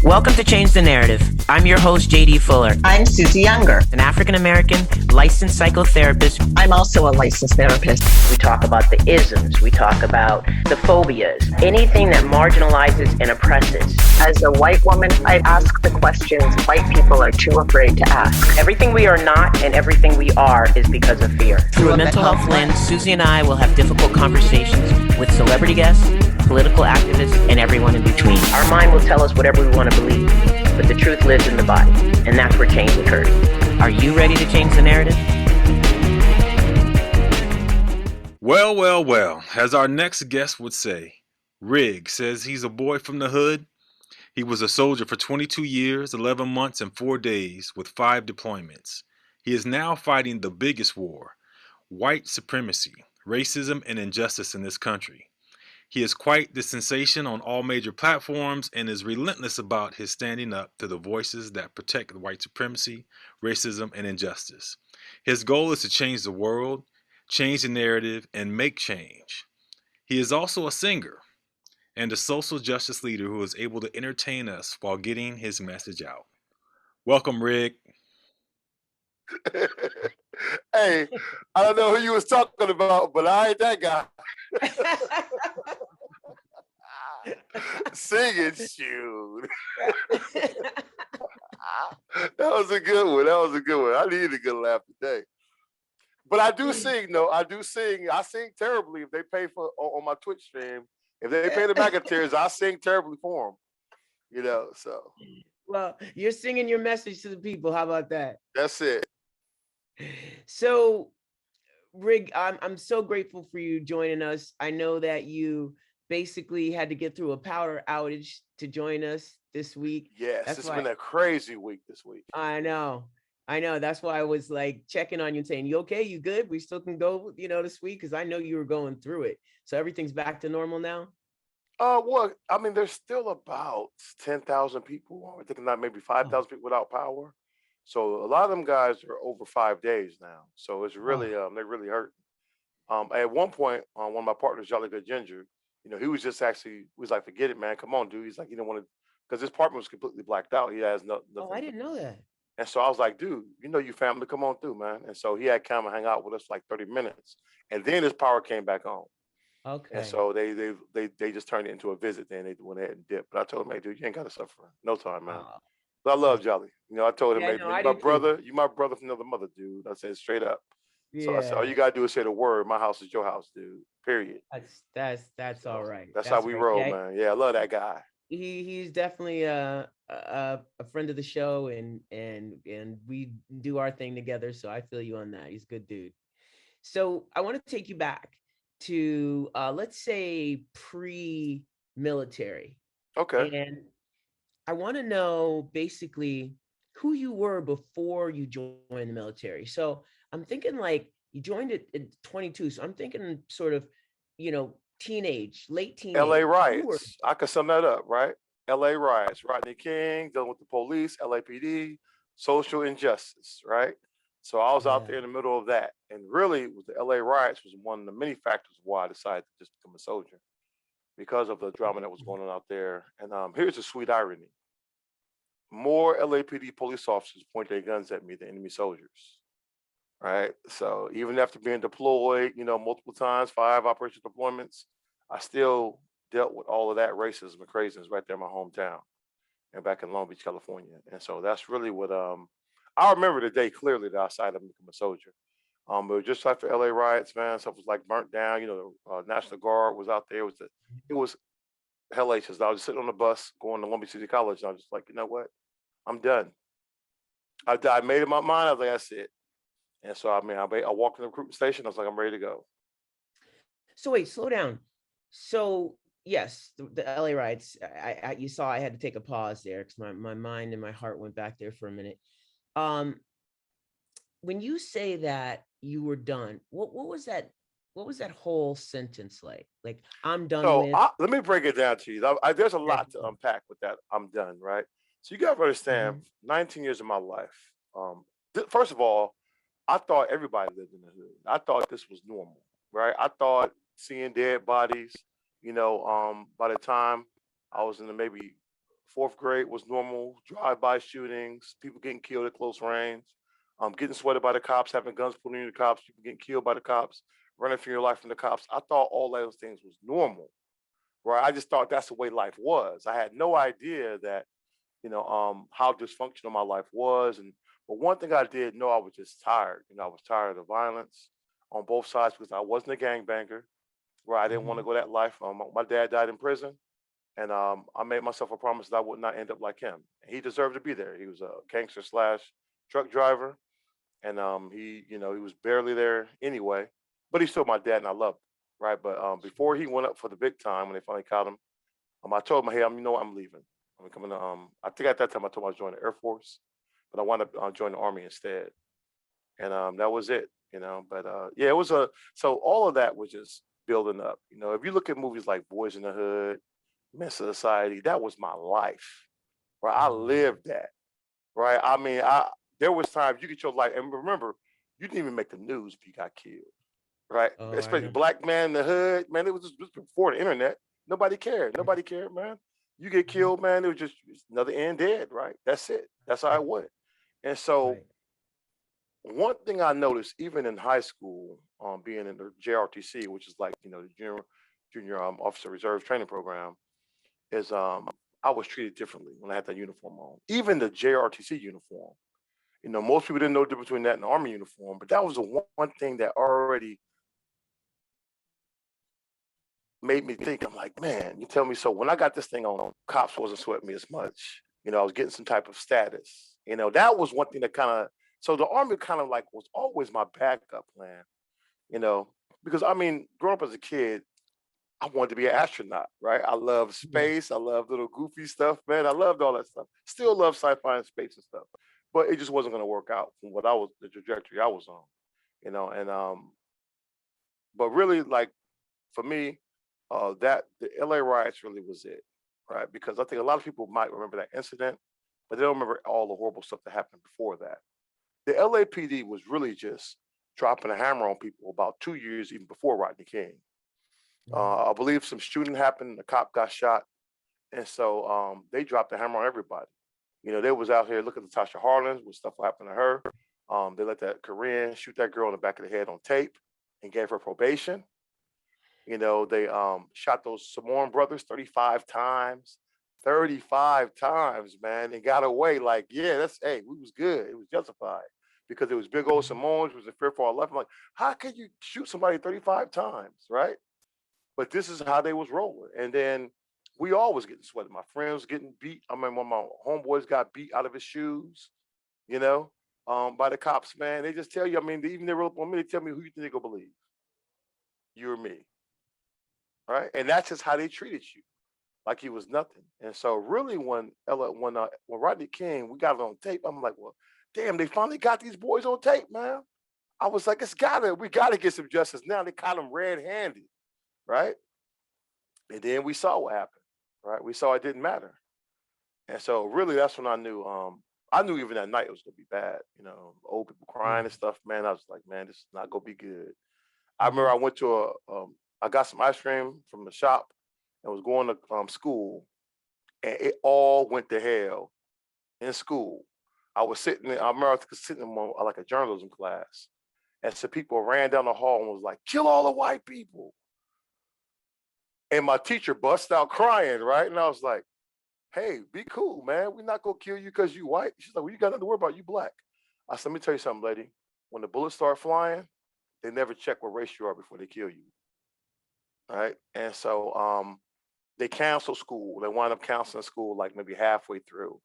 Welcome to Change the Narrative. I'm your host, JD Fuller. I'm Susie Younger, an African-American licensed psychotherapist. I'm also a licensed therapist. We talk about the isms. We talk about the phobias, anything that marginalizes and oppresses. As a white woman, I ask the questions white people are too afraid to ask. Everything we are not and everything we are is because of fear. Through a mental health lens, Susie and I will have difficult conversations with celebrity guests, political activists, and everyone in between. Our mind will tell us whatever we want to believe, but the truth lives in the body, and that's where change occurs. Are you ready to change the narrative? Well, as our next guest would say, Rig says he's a boy from the hood. He was a soldier for 22 years, 11 months, and 4 days with 5 deployments. He is now fighting the biggest war, white supremacy, racism, and injustice in this country. He is quite the sensation on all major platforms and is relentless about his standing up to the voices that protect white supremacy, racism, and injustice. His goal is to change the world, change the narrative, and make change. He is also a singer and a social justice leader who is able to entertain us while getting his message out. Welcome, Rig. Hey, I don't know who you was talking about, but I ain't that guy. Singing, shoot. That was a good one. I needed a good laugh today. But I do sing, though. I sing terribly if they pay for on my Twitch stream. If they pay the Magateers, I sing terribly for them. So. Well, you're singing your message to the people. How about that? That's it. So, Rig, I'm so grateful for you joining us. I know that you basically had to get through a power outage to join us this week. Yes, it's been a crazy week this week. I know. That's why I was like checking on you and saying, you okay? You good? We still can go, this week? Because I know you were going through it. So everything's back to normal now? Well, I mean, there's still about 10,000 people. I think not maybe 5,000 people without power. So a lot of them guys are over 5 days now. So it's really, they really hurt. At one point, one of my partners, Jolly Good Ginger, he was just was like, forget it, man. Come on, dude. He's like, you don't want to, because his apartment was completely blacked out. He has nothing. Oh, I didn't know that. And so I was like, dude, you family, come on through, man. And so he had come and hang out with us like 30 minutes. And then his power came back on. Okay. And so they just turned it into a visit. Then they went ahead and dipped. But I told him, hey, dude, you ain't got to suffer. No time, man. But I love Jolly. I told him, hey, you my brother from another mother, dude. I said straight up. Yeah. So I said, all you gotta do is say the word. My house is your house, dude. Period. That's all right. That's how we roll, man. Yeah, I love that guy. He's definitely a friend of the show, and we do our thing together. So I feel you on that. He's a good dude. So I want to take you back to let's say pre-military. Okay. And I want to know basically who you were before you joined the military. So I'm thinking like you joined it at 22. So I'm thinking sort of, teenage, late teenage. LA riots. I could sum that up, right? LA riots, Rodney King, dealing with the police, LAPD, social injustice, right? So I was out there in the middle of that. And really, with the LA riots was one of the many factors why I decided to just become a soldier, because of the drama that was going on out there. And here's the sweet irony. More LAPD police officers point their guns at me than enemy soldiers, right? So even after being deployed, multiple times, 5 operational deployments, I still dealt with all of that racism and craziness right there in my hometown and back in Long Beach, California. And so that's really what I remember the day clearly that I decided to become a soldier. It was just like the LA riots, man. Stuff was like burnt down. The National Guard was out there. It was hellacious. I was sitting on the bus going to Long Beach City College, and I was just like, you know what? I'm done. I made up my mind. I was like, that's it. And so, I walked in the recruitment station. I was like, I'm ready to go. So wait, slow down. So yes, the LA riots, you saw I had to take a pause there because my mind and my heart went back there for a minute. When you say that you were done, what was that? What was that whole sentence like? Like, I'm done with? Let me break it down to you. There's a lot to unpack with that. I'm done, right? So you got to understand, 19 years of my life. First of all, I thought everybody lived in the hood. I thought this was normal, right? I thought seeing dead bodies, by the time I was in the maybe Fourth grade was normal. Drive-by shootings, people getting killed at close range, getting sweated by the cops, having guns pointed at the cops, people getting killed by the cops, running for your life from the cops. I thought all those things was normal, right? I just thought that's the way life was. I had no idea that, how dysfunctional my life was. And but one thing I did know, I was just tired. I was tired of the violence on both sides because I wasn't a gangbanger, right? I didn't want to go that life. My dad died in prison, and I made myself a promise that I would not end up like him. And he deserved to be there. He was a gangster slash truck driver, and he was barely there anyway, but he's still my dad, and I loved him, right? But before he went up for the big time, when they finally caught him, I told him, hey, I'm leaving. I'm coming to. I think at that time I told him I was joining the Air Force, but I wound up joining the Army instead, and that was it. But yeah, it was so all of that was just building up. If you look at movies like Boys in the Hood, Men's Society, that was my life, right? I lived that, right? I mean, there was times you get your life, and remember, you didn't even make the news if you got killed, right? Oh, I Especially know. black man in the hood, man. It was just before the internet. Nobody cared. Nobody cared, man. You get killed, man. It was just another end dead, right? That's it. That's how it went. And so Right. one thing I noticed, even in high school, being in the JRTC, which is like the junior officer reserve training program, is I was treated differently when I had that uniform on. Even the JRTC uniform. Most people didn't know the difference between that and the Army uniform, but that was the one thing that already made me think. I'm like, man, you tell me so. When I got this thing on, cops wasn't sweating me as much. I was getting some type of status. That was one thing that kind of. So the Army kind of like was always my backup plan. Because I mean, growing up as a kid, I wanted to be an astronaut, right? I love Yeah. space. I love little goofy stuff, man. I loved all that stuff. Still love sci-fi and space and stuff, but it just wasn't going to work out from the trajectory I was on, And but really, like for me, that the LA riots really was it, right? Because I think a lot of people might remember that incident, but they don't remember all the horrible stuff that happened before that. The LAPD was really just dropping a hammer on people about 2 years even before Rodney King. I believe some shooting happened, a cop got shot, and so they dropped the hammer on everybody. They was out here looking at Tasha Harlan, what stuff happened to her. They let that Korean shoot that girl in the back of the head on tape and gave her probation. They shot those Samoan brothers 35 times. 35 times, man, and got away. Like, yeah, hey, we was good. It was justified because it was big old Samoans, was in fear for our life. I'm like, how could you shoot somebody 35 times, right? But this is how they was rolling. And then we all was getting sweated. My friends getting beat. I mean, when my homeboys got beat out of his shoes, by the cops, man. They just tell you, I mean, even they roll up on me, they tell me who you think they gonna believe. You or me. Right? And that's just how they treated you. Like he was nothing. And so really when Rodney King, we got it on tape, I'm like, well, damn, they finally got these boys on tape, man. I was like, we gotta get some justice now. They caught him red-handed, right? And then we saw what happened, right? We saw it didn't matter. And so really that's when I knew even that night it was gonna be bad, old people crying and stuff, man. I was like, man, this is not gonna be good. I remember I went to I got some ice cream from the shop and was going to school, and it all went to hell in school. I remember I was sitting in like a journalism class, and some people ran down the hall and was like, kill all the white people. And my teacher bust out crying, right? And I was like, hey, be cool, man. We're not going to kill you because you white. She's like, well, you got nothing to worry about. You black. I said, let me tell you something, lady. When the bullets start flying, they never check what race you are before they kill you. Right? And so they canceled school. They wound up canceling school like maybe halfway through.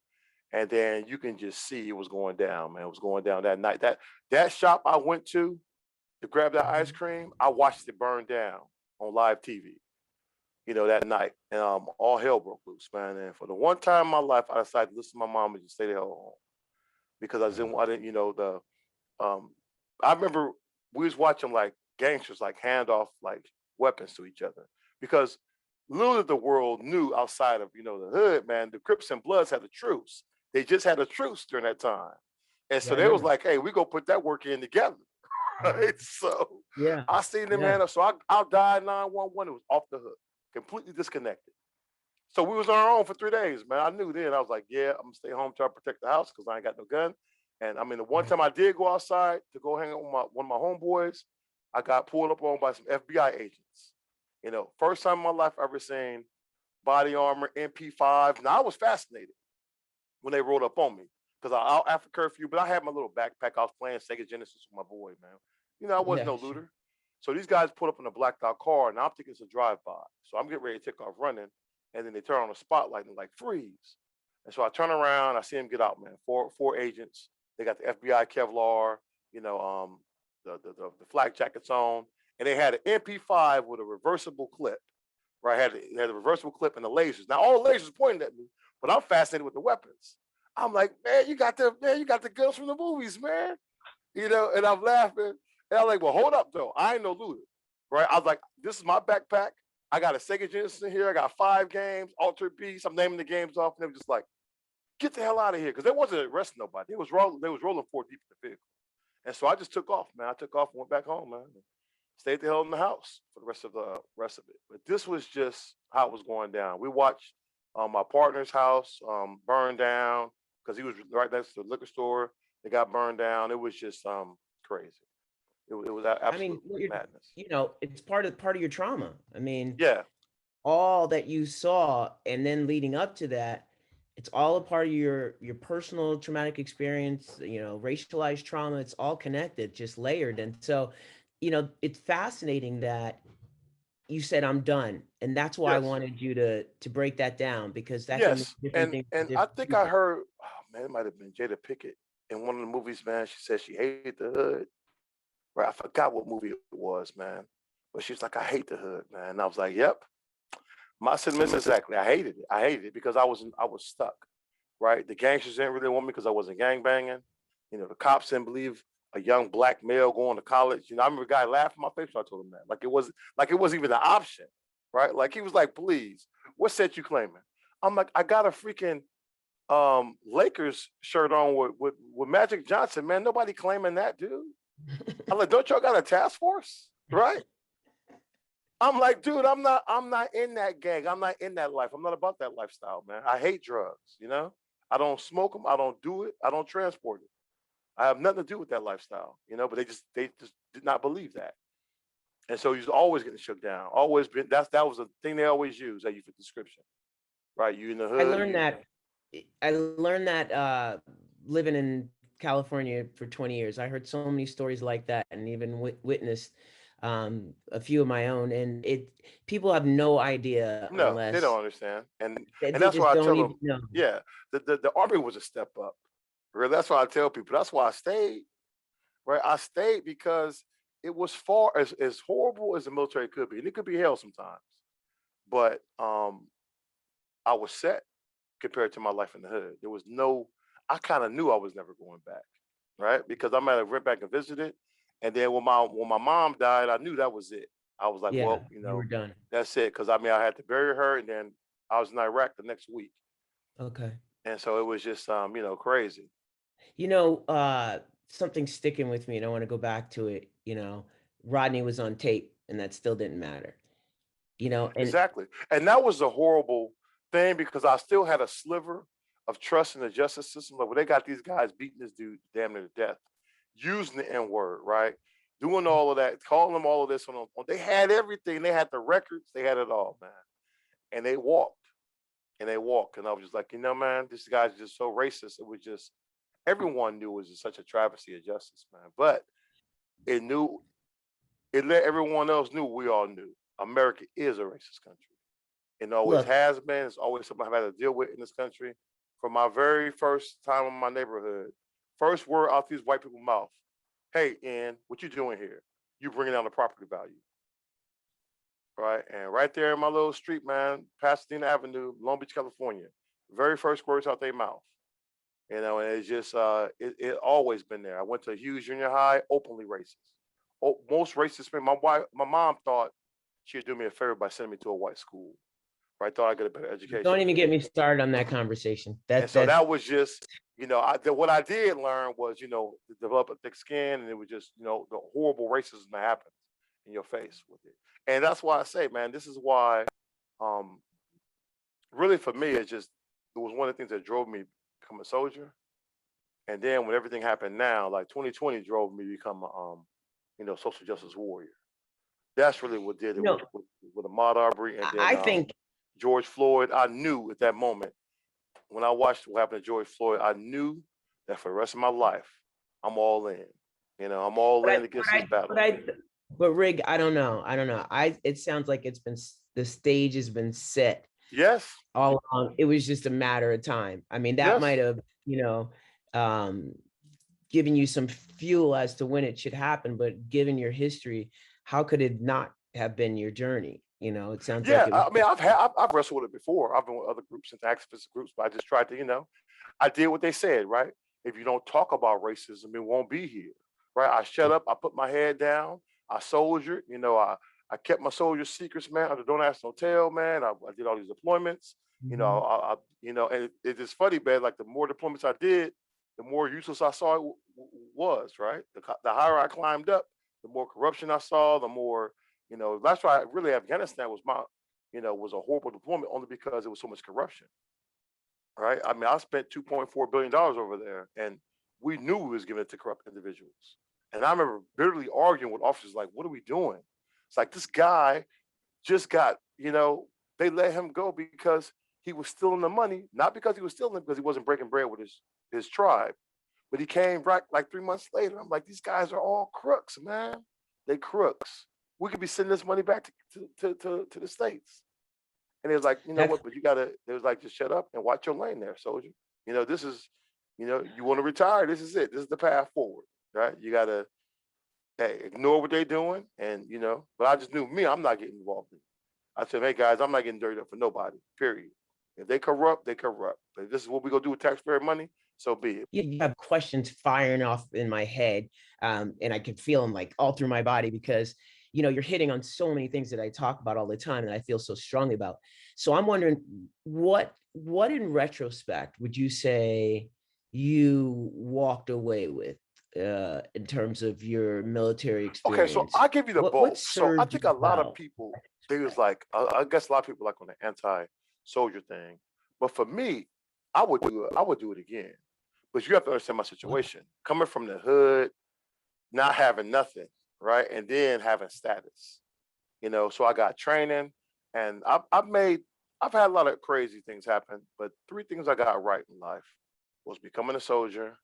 And then you can just see it was going down, man. It was going down that night. That shop I went to grab that ice cream, I watched it burn down on live TV, that night. And all hell broke loose, man. And for the one time in my life, I decided to listen to my mom and just stay the hell home. Because I didn't, I remember we was watching like gangsters like hand off like weapons to each other. Because little of the world knew outside of, the hood, man, the Crips and Bloods had a truce. They just had a truce during that time. And Yeah, so I they was remember. like, hey, we go put that work in together. Right? So Yeah. I seen them, Yeah. man. So I dialed 911. It was off the hook, completely disconnected. So we was on our own for 3 days, man. I knew then. I was like, yeah, I'm gonna stay home, try to protect the house because I ain't got no gun. And I mean, the one Right. time I did go outside to go hang out with one of my homeboys, I got pulled up on by some FBI agents. First time in my life I ever seen body armor, MP5. Now I was fascinated when they rolled up on me because I out after curfew, but I had my little backpack. I was playing Sega Genesis with my boy, man. I wasn't Yeah, no sure. looter. So these guys pulled up in a blacked out car, and I'm thinking it's a drive-by. So I'm getting ready to take off running, and then they turn on the spotlight and like freeze. And so I turn around, I see them get out, man. Four agents. They got the FBI Kevlar, the flak jackets on, and they had an MP5 with a reversible clip. Right, had a reversible clip and the lasers. Now all the lasers pointing at me, but I'm fascinated with the weapons. I'm like, man, you got the guns from the movies, man. And I'm laughing. And I'm like, well, hold up though. I ain't no looter. Right. I was like, this is my backpack. I got a Sega Genesis in here. I got 5 games, Altered Beast. I'm naming the games off, and they were just like, get the hell out of here. Because they wasn't arresting nobody. They was rolling 4 deep in the vehicle. And so I just took off, man. I took off and went back home, man. Stayed the hell in the house for the rest of it. But this was just how it was going down. We watched my partner's house burn down because he was right next to the liquor store. They got burned down. It was just crazy. It was I mean, absolute what you're, madness. it's part of your trauma. I mean, Yeah, all that you saw and then leading up to that, it's all a part of your personal traumatic experience, racialized trauma. It's all connected, just layered. And so, it's fascinating that you said I'm done. And that's why I yes, wanted you to break that down, because that can mean yes. different And things to and I different think I people. heard, oh man, it might have been Jada Pickett in one of the movies, man. She said she hated the hood. Right, I forgot what movie it was, man. But she was like, I hate the hood, man. And I was like, yep. My sentiments exactly. I hated it. I hated it because I was stuck. Right. The gangsters didn't really want me because I wasn't gang banging. The cops didn't believe a young black male going to college. I remember a guy laughed in my face when I told him that. Like it wasn't even an option. Right. Like he was like, please, what set you claiming? I'm like, I got a freaking Lakers shirt on with Magic Johnson, man. Nobody claiming that, dude. I'm like, don't y'all got a task force? Right. I'm like, dude, I'm not in that gang. I'm not in that life. I'm not about that lifestyle, man. I hate drugs. I don't smoke them. I don't do it. I don't transport it. I have nothing to do with that lifestyle. But they just did not believe that. And so he's always getting shook down. Always been that was the thing they always use at you for description. Right. You in the I hood, learned you that I learned that living in California for 20 years. I heard so many stories like that, and even witnessed a few of my own. And people have no idea no, they don't unless understand. And they, and they that's why just I don't tell them, even know. yeah, the army was a step up. Really, that's why I tell people. That's why I stayed. Right. I stayed because it was far as horrible as the military could be, and it could be hell sometimes. But I was set compared to my life in the hood. There was no, I kind of knew I was never going back, right? Because I might have went back and visited, and then when my mom died, I knew that was it. I was like, Yeah, well, you were done. that's it. Because I mean, I had to bury her, and then I was in Iraq the next week, Okay. and so it was just crazy. You know, something sticking with me, and I want to go back to it. Rodney was on tape, and that still didn't matter. And Exactly. And that was a horrible thing because I still had a sliver of trust in the justice system. Like when they got these guys beating this dude damn near to death, using the N word, right? Doing all of that, calling them all of this they had everything. They had the records, they had it all, man. And they walked and they walked. And I was just like, man, this guy's just so racist. It was just everyone knew it was just such a travesty of justice, man. But it knew it let everyone else knew we all knew. America is a racist country. It always look, has been. It's always something I've had to deal with in this country. From my very first time in my neighborhood, first word out these white people's mouth, hey, Ian, what you doing here? You bringing down the property value, right? And right there in my little street, man, Pasadena Avenue, Long Beach, California, very first words out their mouth. And it's just, it always been there. I went to Hughes Junior High, openly racist. Most racist, my mom thought she'd do me a favor by sending me to a white school. I thought I'd get a better education don't even there. get me started on that conversation. And so that was just, what I did learn was, to develop a thick skin, and it was just, the horrible racism that happens in your face with it. And that's why I say, man, this is why, um, really for me, it was one of the things that drove me to become a soldier. And then when everything happened now, like 2020 drove me to become a social justice warrior. That's really what did it No, with Ahmaud Arbery and then I think George Floyd. I knew at that moment when I watched what happened to George Floyd, I knew that for the rest of my life, I'm all in. I'm all But in against this battle. but Rig, I don't know. I don't know. It sounds like the stage has been set Yes, all along. It was just a matter of time. I mean, that yes. might have, um, given you some fuel as to when it should happen, but given your history, how could it not have been your journey? It sounds like Yeah, it was. I mean, I've wrestled with it before. I've been with other groups and activist groups, but I just tried to, I did what they said, right? If you don't talk about racism, it won't be here, right? I shut up. I put my head down. I soldiered. I kept my soldier secrets, man. I don't ask, don't tell, man. I did all these deployments. Mhm. And it's just funny, man. Like the more deployments I did, the more useless I saw it was, right? The higher I climbed up, the more corruption I saw, the more, that's why really Afghanistan was a horrible deployment only because there was so much corruption, right? I mean, I spent $2.4 billion over there and we knew we was giving it to corrupt individuals. And I remember bitterly arguing with officers like, what are we doing? It's like this guy just got, they let him go because he was stealing the money, not because he was stealing it, because he wasn't breaking bread with his tribe. But he came back like 3 months later. I'm like, these guys are all crooks, man. They crooks. We could be sending this money back to the States. And it was like, you know That's what, but they was like, just shut up and watch your lane there, soldier. This is, you want to retire, this is it. This is the path forward, right? You gotta, hey, ignore what they're doing. And, but I just knew me, I'm not getting involved in it. I said, hey guys, I'm not getting dirty up for nobody, period. If they corrupt, they corrupt. But if this is what we gonna do with taxpayer money, so be it. you have questions firing off in my head, and I can feel them like all through my body because you're hitting on so many things that I talk about all the time and I feel so strongly about. So I'm wondering what in retrospect would you say you walked away with in terms of your military Okay, so experience? I give you the What both. So I served you think a lot of well? people, they was like, I guess a lot of people like on the anti-soldier thing. But for me, I would do it again. But you have to understand my situation. Coming from the hood, not having nothing, right? And then having status. So I got training and I've had a lot of crazy things happen, but three things I got right in life was becoming a soldier,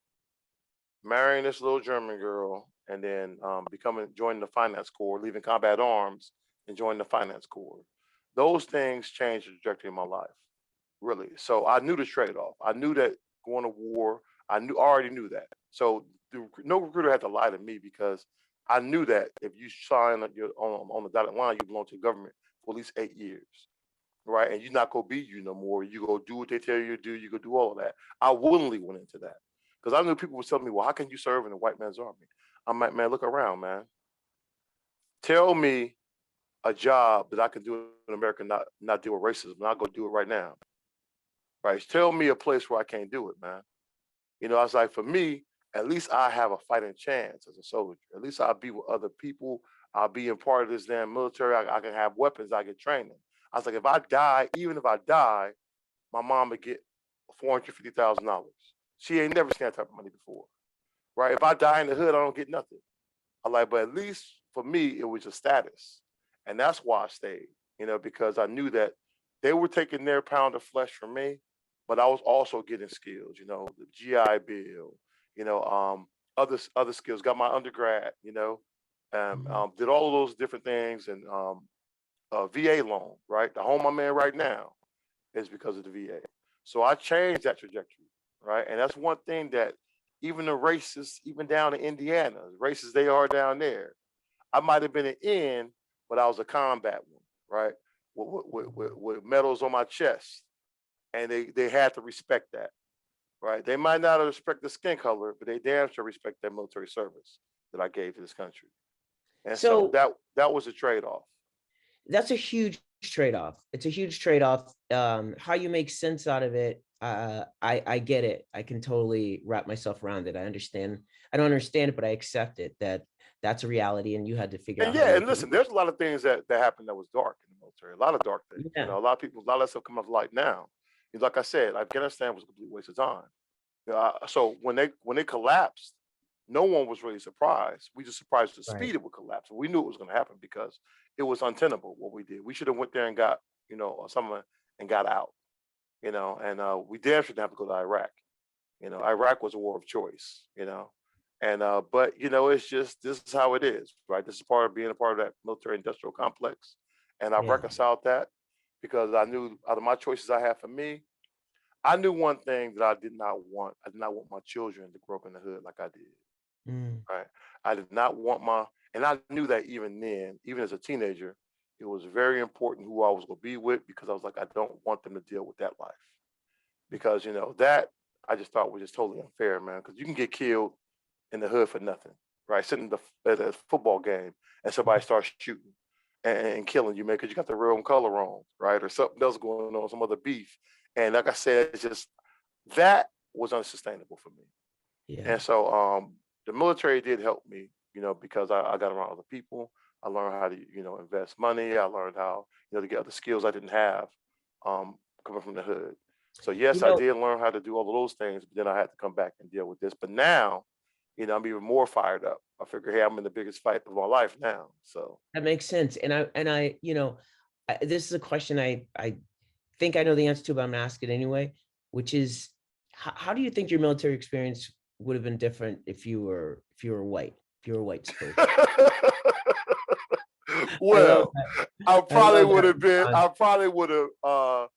marrying this little German girl, and then joining the finance corps, leaving combat arms and joining the finance corps. Those things changed the trajectory of my life, really. So I knew the trade-off. I knew that going to war, I already knew that. So no recruiter had to lie to me because I knew that if you sign on the dotted line, you belong to the government for at least 8 years, right? And you're not gonna be you no more. You go do what they tell you to do. You go do all of that. I willingly went into that because I knew people would tell me, "Well, how can you serve in the white man's army?" I'm like, man, look around, man. Tell me a job that I can do in America, not deal with racism, and I'll go do it right now. Right? Tell me a place where I can't do it, man. I was like, for me, at least I have a fighting chance as a soldier. At least I'll be with other people. I'll be in part of this damn military. I can have weapons. I get training. I was like, if I die, even if I die, my mom would get $450,000. She ain't never seen that type of money before, right? If I die in the hood, I don't get nothing. I like, but at least for me, it was a status, and that's why I stayed. Because I knew that they were taking their pound of flesh from me, but I was also getting skills. The GI Bill. Other skills. Got my undergrad. Did all of those different things, and VA loan. Right, the home I'm in right now is because of the VA. So I changed that trajectory, right? And that's one thing that even the racists, even down in Indiana, racist they are down there, I might have been an in, but I was a combat one, right? With medals on my chest. And they had to respect that, right? They might not respect the skin color, but they damn sure respect that military service that I gave to this country. And so So that was a trade-off. that's a huge trade-off. It's a huge trade-off. How you make sense out of it, I get it. I can totally wrap myself around it. I understand. I don't understand it, but I accept it that that's a reality, and you had to figure And out how to yeah, and make it listen, work. there's a lot of things that happened that was dark in the military. A lot of dark things. You Yeah. know, a lot of people, a lot of that stuff come up to light now. Like I said, Afghanistan was a complete waste of time. So when they collapsed, no one was really surprised. We just surprised the Right. speed it would collapse. We knew it was going to happen because it was untenable what we did. We should have went there and got, someone and got out, and we damn sure didn't have to go to Iraq. Iraq was a war of choice, but it's just, this is how it is, right? This is part of being a part of that military industrial complex. And I've Yeah. reconciled that because I knew out of my choices I had for me, I knew one thing that I did not want. I did not want my children to grow up in the hood like I did. Mm. Right. I did not want and I knew that even then, even as a teenager, it was very important who I was going to be with because I was like, I don't want them to deal with that life. Because, that I just thought was just totally unfair, man. Because you can get killed in the hood for nothing, right? Sitting at a football game and somebody starts shooting and killing you, man, because you got the real color on, right? Or something else going on, some other beef. And like I said, it's just, that was unsustainable for me. Yeah. And so the military did help me, because I got around other people. I learned how to, invest money. I learned how, to get other skills I didn't have coming from the hood. So You yes, I know, did learn how to do all of those things, but then I had to come back and deal with this. But now, I'm even more fired up. I figure, hey, I'm in the biggest fight of my life now. So that makes sense. This is a question I think I know the answer to, but I'm gonna ask it anyway, which is, how do you think your military experience would have been different if you were white, if you were a white soldier? I love well, that. I I probably love would that have been, response. I probably would have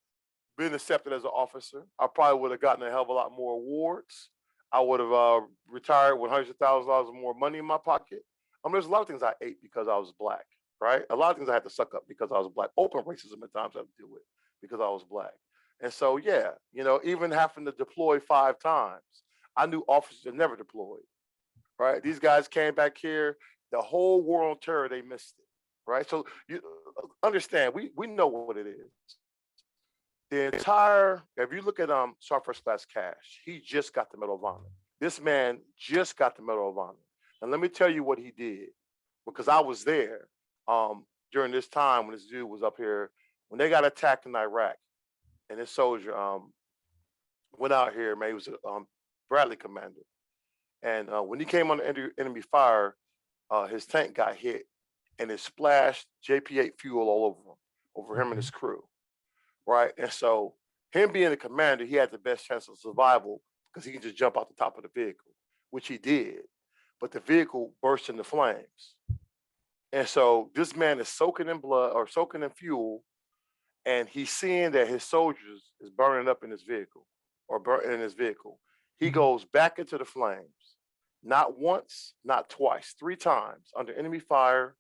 been accepted as an officer. I probably would have gotten a hell of a lot more awards. I would have retired with $100,000 or more money in my pocket. There's a lot of things I ate because I was black, right? A lot of things I had to suck up because I was black. Open racism at times I had to deal with because I was black. And so, yeah, even having to deploy 5 times, I knew officers that never deployed, right? These guys came back here, the whole war on terror, they missed it, right? So you understand, we know what it is. If you look at Sergeant First Class Cash, he just got the Medal of Honor. This man just got the Medal of Honor. And let me tell you what he did, because I was there during this time when this dude was up here, when they got attacked in Iraq, and this soldier went out here, man, he was a Bradley commander. And when he came under enemy fire, his tank got hit and it splashed JP-8 fuel all over him and his crew. Right. And so him being a commander, he had the best chance of survival because he can just jump out the top of the vehicle, which he did. But the vehicle burst into flames. And so this man is soaking in blood or soaking in fuel, and he's seeing that his soldiers is burning up in his vehicle or burning in his vehicle. He goes back into the flames, not once, not twice, 3 times under enemy fire,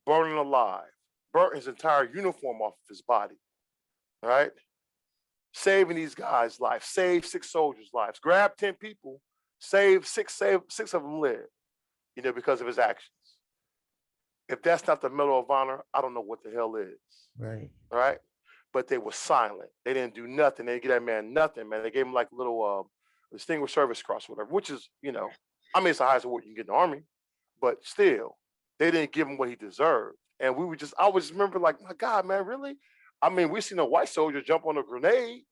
burning alive, burnt his entire uniform off of his body. Right? Saving these guys' lives, save 6 soldiers' lives, grab 10 people, save 6 of them live, because of his actions. If that's not the Medal of Honor, I don't know what the hell is. Right. Right? But they were silent. They didn't do nothing. They didn't give that man nothing, man. They gave him like a little Distinguished Service Cross, or whatever, which is, it's the highest award you can get in the Army, but still, they didn't give him what he deserved. And I always remember, like, my God, man, really? We seen a white soldier jump on a grenade,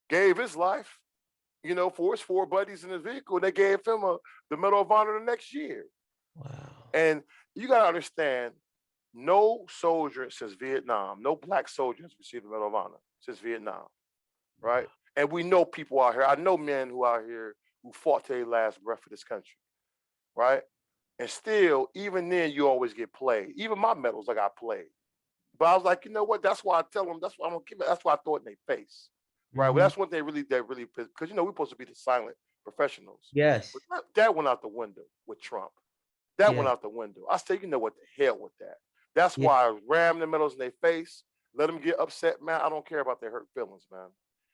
gave his life, for his 4 buddies in his vehicle, and they gave him the Medal of Honor the next year. Wow. And you got to understand, no soldier since Vietnam, no black soldier has received the Medal of Honor since Vietnam, right? And we know people out here. I know men who out here who fought to their last breath for this country, right? And still, even then, you always get played. Even my medals, I got played. But I was like, you know what? That's why I tell them. That's why I don't give it. That's why I throw it in their face, right? Well, that's what they really, because we're supposed to be the silent professionals. Yes. But that went out the window with Trump. That went out the window. I said, you know what? The hell with that. That's why I rammed the medals in their face. Let them get upset, man. I don't care about their hurt feelings, man.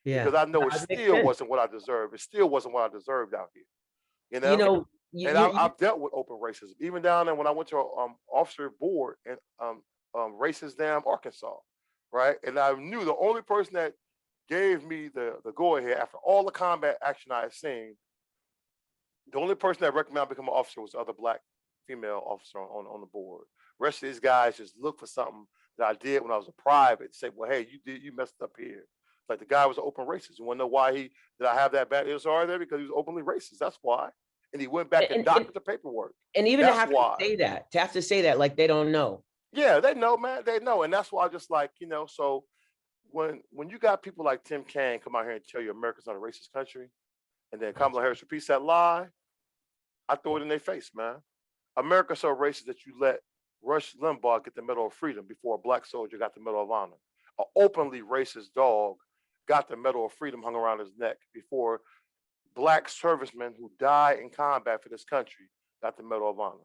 Yeah. Because I know it That makes still sense. wasn't what I deserved. It still wasn't what I deserved out here. And I've dealt with open racism, even down there when I went to officer board in racist damn Arkansas, right? And I knew the only person that gave me the go ahead after all the combat action I had seen, the only person that recommended I become an officer was the other black female officer on the board. The rest of these guys just look for something that I did when I was a private. Say, well, hey, you messed up here. Like the guy was an open racist. You want to know why did I have that bad SR there? Because he was openly racist. That's why. And he went back and doctored the paperwork. And even to That's have why. to have to say that, like they don't know. Yeah, they know, man. They know. And that's why I just like, so when you got people like Tim Kaine come out here and tell you America's not a racist country, and then Kamala Harris repeats that lie, I throw it in their face, man. America's so racist that you let Rush Limbaugh get the Medal of Freedom before a black soldier got the Medal of Honor. An openly racist dog got the Medal of Freedom hung around his neck before black servicemen who died in combat for this country got the Medal of Honor.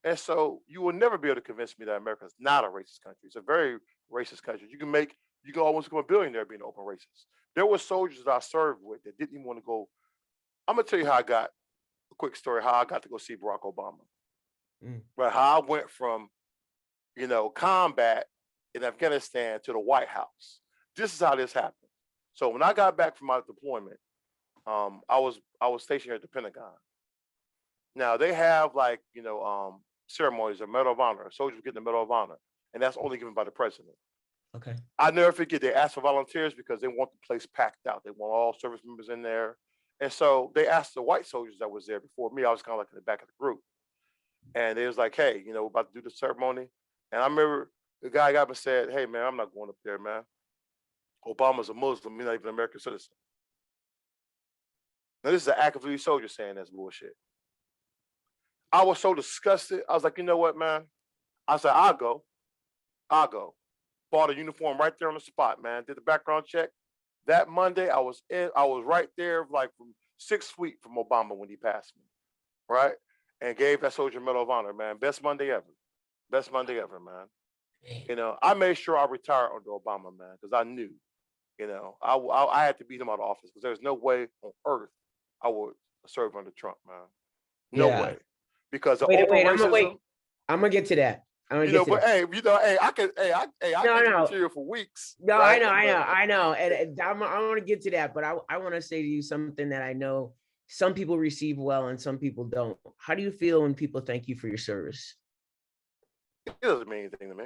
And so you will never be able to convince me that America is not a racist country. It's a very racist country. You can almost become a billionaire being an open racist. There were soldiers that I served with that didn't even want to go. I'm gonna tell you a quick story, how I got to go see Barack Obama. Right, how I went from, combat in Afghanistan to the White House. This is how this happened. So when I got back from my deployment, I was stationed here at the Pentagon. Now they have ceremonies, a Medal of Honor. Soldiers get the Medal of Honor, and that's only given by the president. Okay. I never forget they asked for volunteers because they want the place packed out. They want all service members in there. And so they asked the white soldiers that was there before me. I was kind of like in the back of the group. And they was like, hey, we're about to do the ceremony. And I remember the guy got up and said, hey, man, I'm not going up there, man. Obama's a Muslim. He's not even an American citizen. Now, this is an active duty soldier saying that's bullshit. I was so disgusted. I was like, you know what, man? I said, I'll go. Bought a uniform right there on the spot, man. Did the background check. That Monday, I was right there, like from 6 feet from Obama when he passed me, right? And gave that soldier Medal of Honor, man. Best Monday ever. Best Monday ever, man. I made sure I retired under Obama, man, because I knew, I had to beat him out of office because there's no way on earth I would serve under Trump, man. No way. Because of open racism. I'm gonna get to that. I can material for weeks. No, right? I know. And I want to get to that, but I want to say to you something that I know some people receive well and some people don't. How do you feel when people thank you for your service? It doesn't mean anything to me.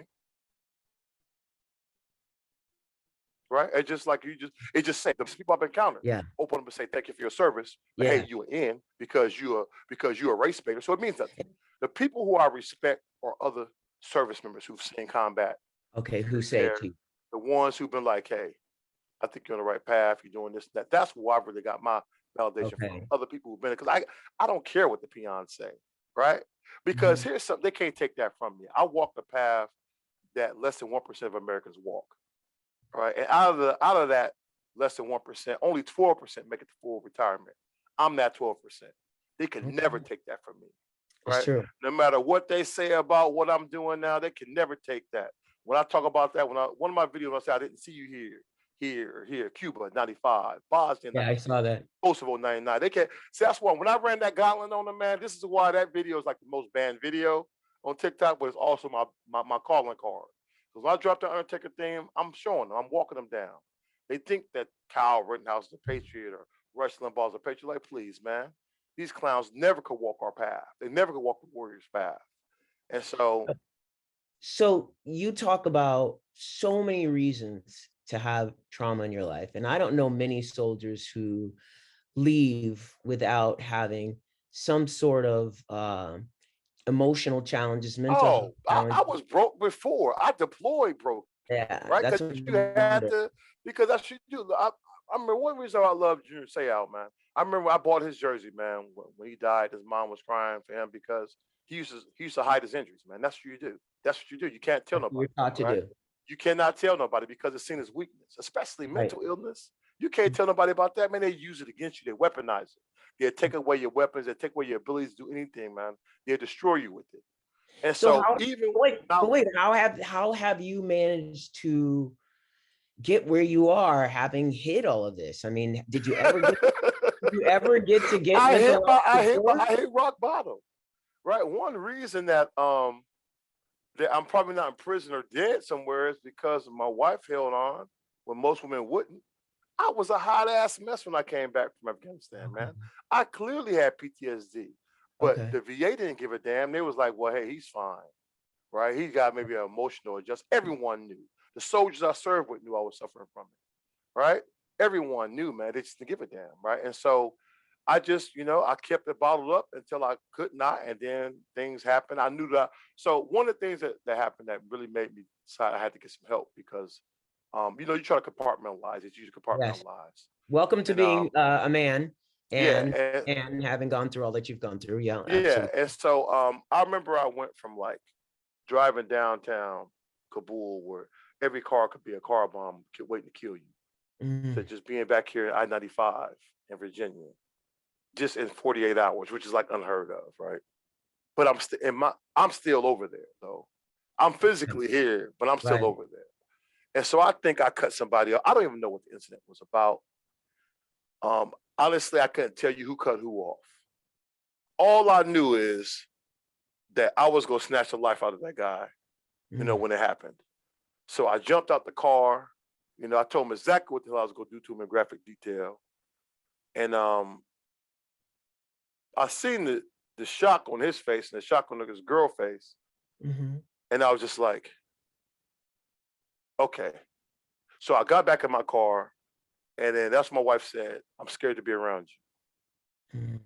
Right? It's just like it just say the people I've encountered. Yeah. Open up and say thank you for your service. But hey, you are in because you're a race baiter. So it means nothing. The people who I respect are other service members who've seen combat. Okay, who say it to you? The ones who've been like, hey, I think you're on the right path. You're doing this, that. That's where I really got my validation from other people who've been, because I don't care what the peons say, right? Because here's something, they can't take that from me. I walk the path that less than 1% of Americans walk, right? And out of that less than 1%, only 12% make it to full retirement. I'm that 12%. They can never take that from me. Right? True. No matter what they say about what I'm doing now, they can never take that. When I talk about that, one of my videos, I say I didn't see you here, Cuba, 95, Bosnia, 95, I saw that. Kosovo, 99. They can't see. That's why when I ran that gauntlet on them, man, this is why that video is like the most banned video on TikTok, but it's also my calling card. Because when I drop the Undertaker theme, I'm showing them, I'm walking them down. They think that Kyle Rittenhouse is a patriot or Rush Limbaugh is a patriot. Like, please, man. These clowns never could walk our path. They never could walk the Warriors' path. And so you talk about so many reasons to have trauma in your life. And I don't know many soldiers who leave without having some sort of emotional challenges, mental challenges. I was broke before. I deployed broke. Yeah, right? That's what you had to, because that's what you do. I remember one reason I love Junior Seau, man. I remember I bought his jersey, man. When he died, his mom was crying for him because he used to hide his injuries, man. That's what you do. That's what you do. You can't tell nobody. You're taught to do. You cannot tell nobody because it's seen as weakness, especially mental illness. You can't tell nobody about that, man. They use it against you. They weaponize it. They take away your weapons. They take away your abilities to do anything, man. They destroy you with it. And so how have you managed to get where you are, having hit all of this? I mean, did you ever get to get? I hit rock bottom, right? One reason that that I'm probably not in prison or dead somewhere is because my wife held on when most women wouldn't. I was a hot ass mess when I came back from Afghanistan, man. I clearly had PTSD, but the VA didn't give a damn. They was like, well, hey, he's fine. right? He got maybe an emotional adjust. Everyone knew. The soldiers I served with knew I was suffering from it, right? Everyone knew, man. They just didn't give a damn, right? And so I just, I kept it bottled up until I could not, and then things happened. I knew that. So one of the things that happened that really made me decide I had to get some help because, you try to compartmentalize. It's usually Yes. compartmentalize, Welcome to and being a man yeah, and having gone through all that you've gone through. Yeah, yeah, absolutely. and so I remember I went from like driving downtown Kabul, where every car could be a car bomb waiting to kill you, to Mhm. just being back here in I-95 in Virginia, just in 48 hours, which is like unheard of, right? But I'm still over there though. I'm physically here, but I'm still Right. over there. And so I think I cut somebody off. I don't even know what the incident was about. Honestly, I couldn't tell you who cut who off. All I knew is that I was gonna snatch the life out of that guy, Mm. when it happened. So I jumped out the car. I told him exactly what the hell I was gonna do to him in graphic detail. And I seen the shock on his face and the shock on his girl face. Mhm. And I was just like, okay. So I got back in my car, and then that's what my wife said, I'm scared to be around you. Mhm.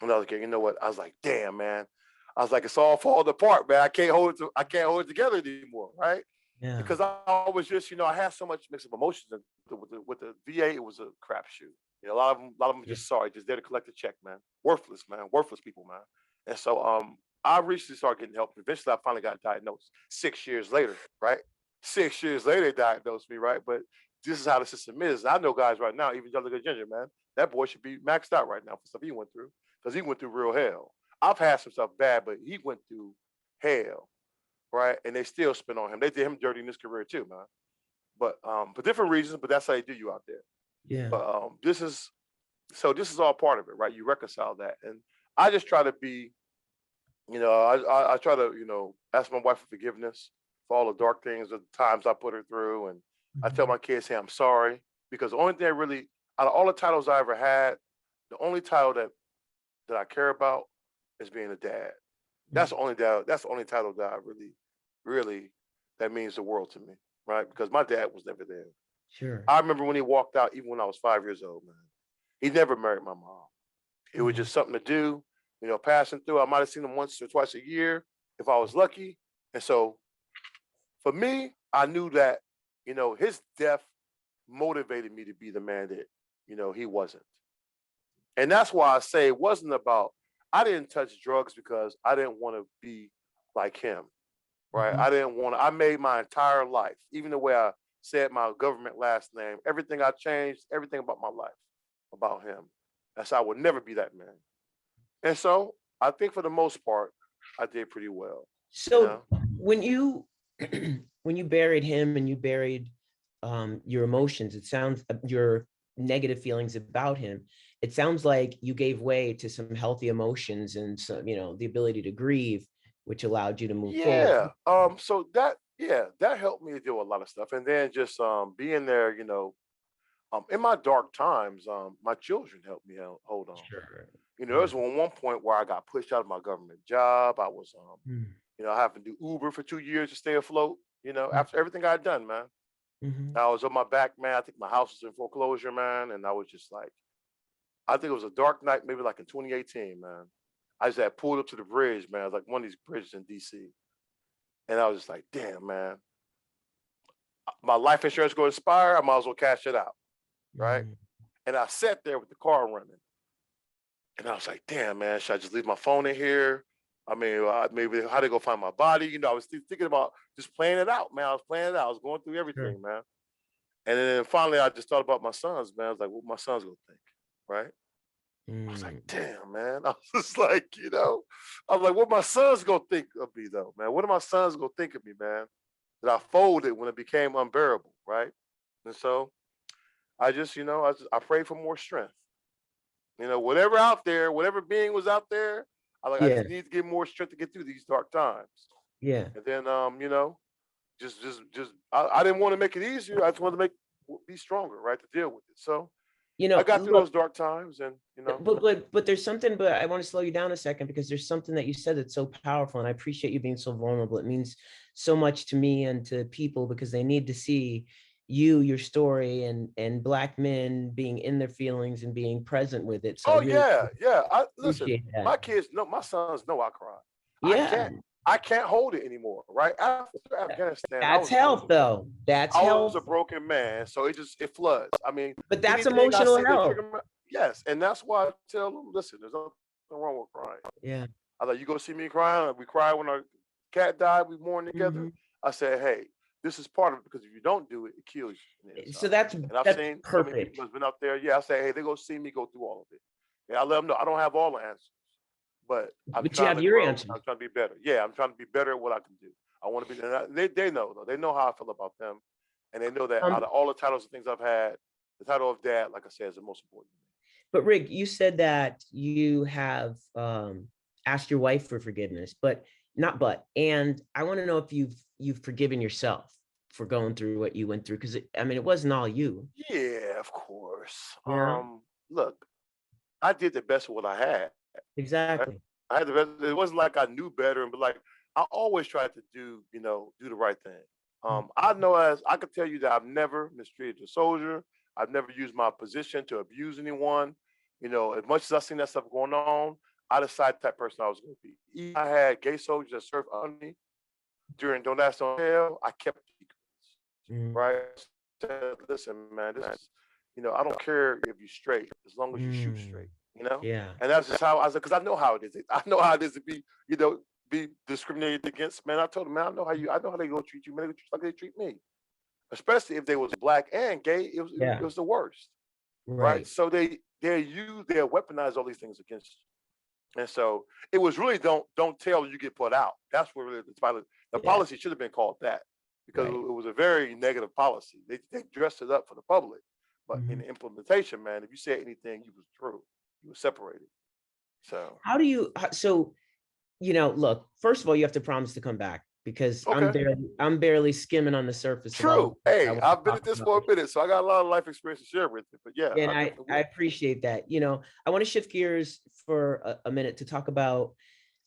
And I was like, you know what? I was like, damn, man. I was like, it's all falling apart, man. I can't hold it together anymore, right? Yeah. Because I was just, I had so much mix of emotions. And with the VA, it was a crapshoot. A lot of them Yeah. just sorry, just there to collect a check, man. Worthless, man. Worthless people, man. And so I recently started getting help. Eventually, I finally got diagnosed 6 years later, right? 6 years later, they diagnosed me, right? But this is how the system is. I know guys right now, even Younger Ginger, man, that boy should be maxed out right now for stuff he went through because he went through real hell. I've had some stuff bad, but he went through hell, right? And they still spin on him. They did him dirty in his career too, man. But for different reasons. But that's how they do you out there. Yeah. But this is all part of it, right? You reconcile that, and I just try to be, I try to, ask my wife for forgiveness for all the dark things, the times I put her through, and I tell Mhm. my kids, hey, I'm sorry, because the only thing I really, out of all the titles I ever had, the only title that I care about is being a dad. That's the Mhm. only title. That's the only title that I really, really, that means the world to me, right? Because my dad was never there. Sure. I remember when he walked out, even when I was 5 years old, man. He never married my mom. It was Mhm. just something to do, passing through. I might have seen him once or twice a year if I was lucky. And so for me, I knew that, his death motivated me to be the man that, he wasn't. And that's why I say it wasn't about, I didn't touch drugs because I didn't want to be like him, right? Mhm. I didn't want to, I made my entire life, even the way I said my government last name, everything I changed, everything about my life, about him. That's I would never be that man. And so I think for the most part, I did pretty well, you So know? when you when you buried him and you buried your emotions, it sounds your negative feelings about him, it sounds like you gave way to some healthy emotions and some, the ability to grieve, which allowed you to move forward. Yeah. That helped me to do a lot of stuff. And then just being there, in my dark times, my children helped me hold on. Sure. There Yeah. was one point where I got pushed out of my government job. I was Mm. having to do Uber for 2 years to stay afloat, Mm. after everything I'd done, man. Mhm. I was on my back, man. I think my house was in foreclosure, man. And I was just like, I think it was a dark night, maybe like in 2018, man. I just had pulled up to the bridge, man, like one of these bridges in DC. And I was just like, damn, man, my life insurance going to expire. I might as well cash it out, right? Mm. And I sat there with the car running. And I was like, damn, man, should I just leave my phone in here? I mean, maybe how to go find my body? I was thinking about just playing it out, man. I was playing it out. I was going through Sure. everything, man. And then finally, I just thought about my sons, man. I was like, what my sons gonna think, right? I was like, Mm. damn, man. I was just like, I was like, what my sons gonna think of me, though, man? What are my sons gonna think of me, man? That I folded when it became unbearable, right? And so I just, I prayed for more strength. Whatever out there, whatever being was out there, I Yeah. just need to get more strength to get through these dark times. Yeah. And then, just I didn't want to make it easier. I just wanted to be stronger, right, to deal with it. So I got through look, those dark times, and but there's something, but I want to slow you down a second because there's something that you said that's so powerful, and I appreciate you being so vulnerable. It means so much to me and to people because they need to see you, your story, and Black men being in their feelings and being present with it. So I oh really yeah, yeah. I listen. appreciate that. My kids know. My sons know I cry. I Yeah, can't. I can't hold it anymore. Right after Afghanistan, I that's was a broken health, man. though. That's I was a health, broken man, so it floods. I mean, but that's anything I emotional see that health. trigger me, yes, and that's why I tell them, listen, there's nothing wrong with crying. Yeah. I like, you go see me crying. We cry when our cat died. We mourn together. Mhm. I said, hey, this is part of it because if you don't do it, it kills you on the So inside. that's And I've that's seen so many perfect. people that's been up there. Yeah, I say, hey, they go see me go through all of it. Yeah, I let them know I don't have all the answers, but I'm But you trying have to your grow. answers. I'm trying to be better. Yeah, I'm trying to be better at what I can do. I want to be. And they know though. They know how I feel about them, and they know that out Um, of all the titles and things I've had, the title of dad, like I said, is the most important. but Rick, you said that you have asked your wife for forgiveness, but not but. And I want to know if you've forgiven yourself for going through what you went through, because I mean, it wasn't all you. Yeah, of course. Yeah, Look, I did the best of what I had. Right? exactly. I had the best. It wasn't like I knew better, but like I always tried to do, do the right thing. I know as I could tell you that I've never mistreated a soldier. I've never used my position to abuse anyone. As much as I seen that stuff going on, I decided that person I was going to be. Even I had gay soldiers that served under me during Don't Ask, Don't Tell. I kept secrets, Mm, right? Said, listen, man, this is, I don't care if you're straight as long as you shoot mm, straight, you know? yeah, And that's just how I said, because I know how it is. I know how it is to be, be discriminated against. Man, I told him, man, I know how they gonna treat you, man. They treat like they treat me. Especially if they was black and gay, yeah, it was the worst. Right. right. So they'll weaponize all these things against you. And so it was really don't tell you get put out. That's what really the Yeah, policy should have been called that because it right. was a very negative policy. They dressed it up for the public, but in Mhm. the implementation, man, if you said anything, you was true. You were separated. So How do you? So look. First of all, you have to promise to come back because I'm okay, barely skimming on the surface of all the true. things I Hey, want I've to been talk at this about. for a minute, so I got a lot of life experience to share with you. But yeah, And I I definitely I will. appreciate that. I want to shift gears for a minute to talk about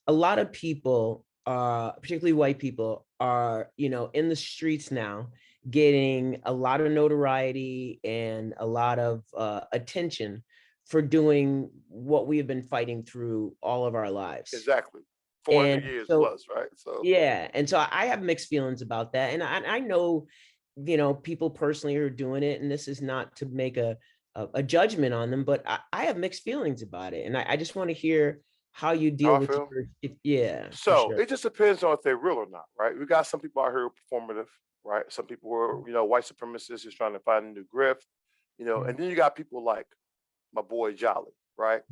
a lot of people, particularly white people, are in the streets now, getting a lot of notoriety and a lot of attention for doing what we have been fighting through all of our lives. Exactly. 400 And years so, plus, right? So yeah, and so I have mixed feelings about that, and I know, people personally are doing it, and this is not to make a judgment on them, but I have mixed feelings about it, and I just want to hear how you how deal I with feel. yeah, for So sure. it just depends on if they're real or not, right? We got some people out here who are performative, right? Some people who are, white supremacists just trying to find a new grift, Mhm. and then you got people like my boy Jolly, right?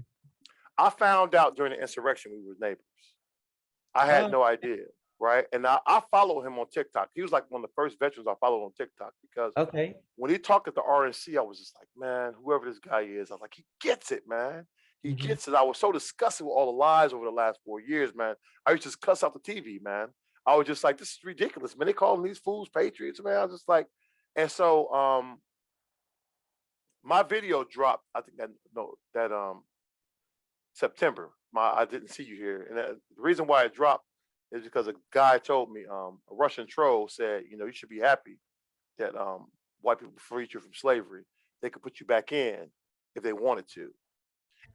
I found out during the insurrection we were neighbors. I had Oh, no idea, right? And I follow him on TikTok. He was like one of the first veterans I followed on TikTok because okay. when he talked at the RNC, I was just like, man, whoever this guy is, I was like, he gets it, man. He Mhm. gets it. I was so disgusted with all the lies over the last 4 years, man. I used to just cuss out the TV, man. I was just like, this is ridiculous, man. They calling these fools patriots, man. I was just like, and so my video dropped, I think that no, that September. I didn't see you here, and the reason why it dropped is because a guy told me, a Russian troll said, you should be happy that white people freed you from slavery. They could put you back in if they wanted to.